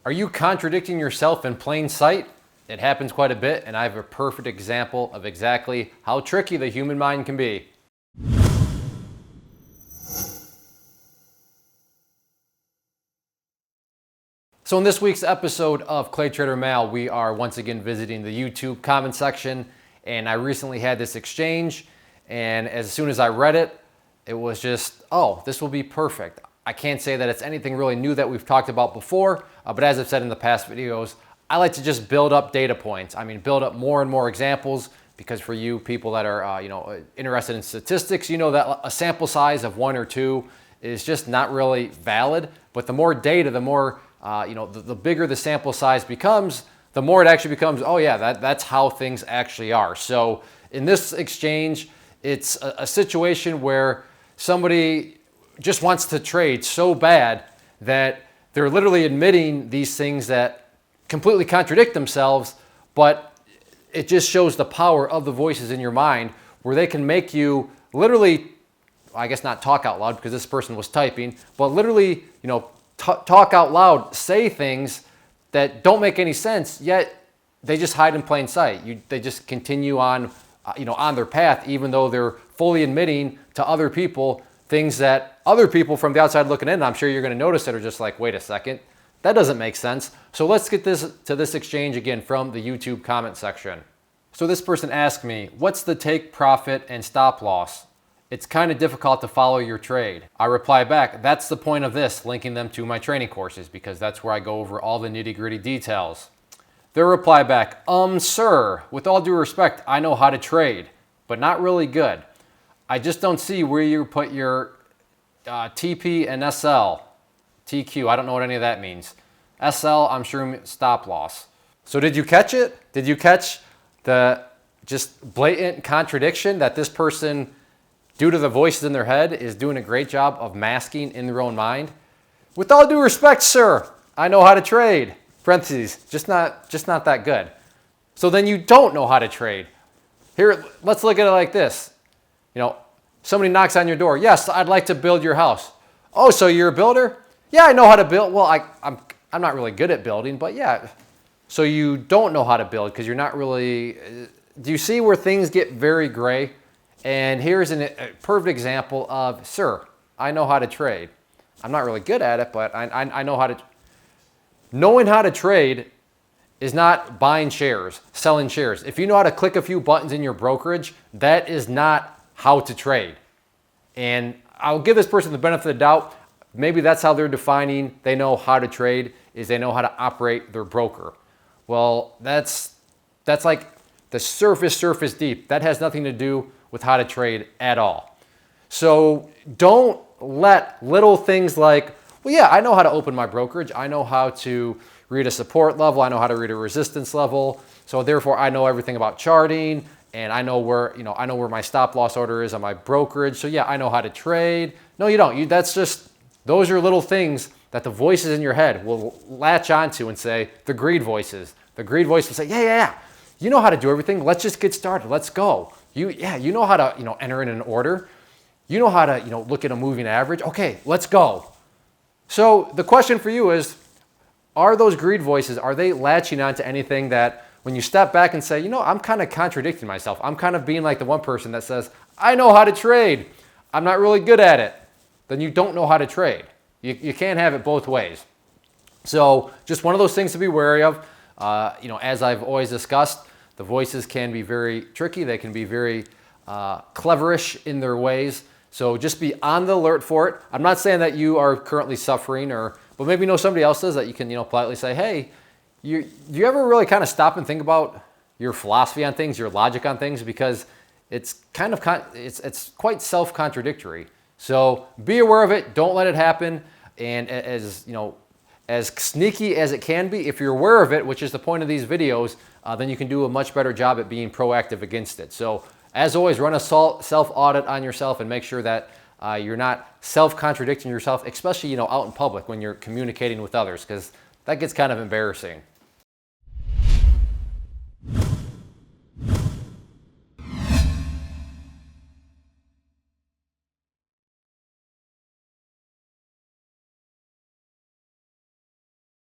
Are you contradicting yourself in plain sight? It happens quite a bit, and I have a perfect example of exactly how tricky the human mind can be. So in this week's episode of ClayTrader Mail, we are once again visiting the YouTube comment section, and I recently had this exchange, and as soon as I read it, it was just, oh, this will be perfect. I can't say that it's anything really new that we've talked about before, but as I've said in the past videos, I like to just build up data points. I mean, build up more and more examples, because for you people that are interested in statistics, you know that a sample size of 1 or 2 is just not really valid. But the more data, the more the bigger the sample size becomes, the more it actually becomes, oh yeah, that's how things actually are. So in this exchange, it's a situation where somebody just wants to trade so bad that they're literally admitting these things that completely contradict themselves, but it just shows the power of the voices in your mind where they can make you literally, I guess not talk out loud because this person was typing, but literally, talk out loud, say things that don't make any sense, yet they just hide in plain sight. They just continue on, on their path, even though they're fully admitting to other people things that other people from the outside looking in, I'm sure you're going to notice that are just like, wait a second, that doesn't make sense. So let's get to this exchange again from the YouTube comment section. So this person asked me, what's the take profit and stop loss? It's kind of difficult to follow your trade. I reply back, that's the point of this, linking them to my training courses, because that's where I go over all the nitty-gritty details. Their reply back, sir, with all due respect, I know how to trade, but not really good. I just don't see where you put your TP and SL. TQ, I don't know what any of that means. SL, I'm sure stop loss. So did you catch it? Did you catch the just blatant contradiction that this person, due to the voices in their head, is doing a great job of masking in their own mind? With all due respect, sir, I know how to trade. Parentheses, just not that good. So then you don't know how to trade. Here, let's look at it like this. Somebody knocks on your door. Yes, I'd like to build your house. Oh, so you're a builder? Yeah, I know how to build. Well, I'm not really good at building, but yeah. So you don't know how to build because you're not really. Do you see where things get very gray? And here's a perfect example of, sir, I know how to trade. I'm not really good at it, but I know how to. Knowing how to trade is not buying shares, selling shares. If you know how to click a few buttons in your brokerage, that is not how to trade. And I'll give this person the benefit of the doubt. Maybe that's how they're defining they know how to trade, is they know how to operate their broker. Well, that's like the surface deep. That has nothing to do with how to trade at all. So don't let little things like, well, yeah, I know how to open my brokerage. I know how to read a support level. I know how to read a resistance level. So therefore, I know everything about charting, and I know where my stop loss order is on my brokerage. So yeah, I know how to trade. No, you don't. Those are little things that the voices in your head will latch onto and say, the greed voices. The greed voice will say, yeah. You know how to do everything. Let's just get started. Let's go. You know how to, enter in an order. You know how to, look at a moving average. Okay, let's go. So the question for you is, are those greed voices, are they latching onto anything that when you step back and say, I'm kind of contradicting myself. I'm kind of being like the one person that says, I know how to trade. I'm not really good at it. Then you don't know how to trade. You can't have it both ways. So just one of those things to be wary of. As I've always discussed, the voices can be very tricky. They can be very cleverish in their ways. So just be on the alert for it. I'm not saying that you are currently suffering, but maybe you know somebody else does, that you can politely say, hey, do you ever really kind of stop and think about your philosophy on things, your logic on things? Because it's it's quite self-contradictory. So be aware of it. Don't let it happen. And as sneaky as it can be, if you're aware of it, which is the point of these videos, then you can do a much better job at being proactive against it. So as always, run a self-audit on yourself and make sure that you're not self-contradicting yourself, especially out in public when you're communicating with others, because that gets kind of embarrassing.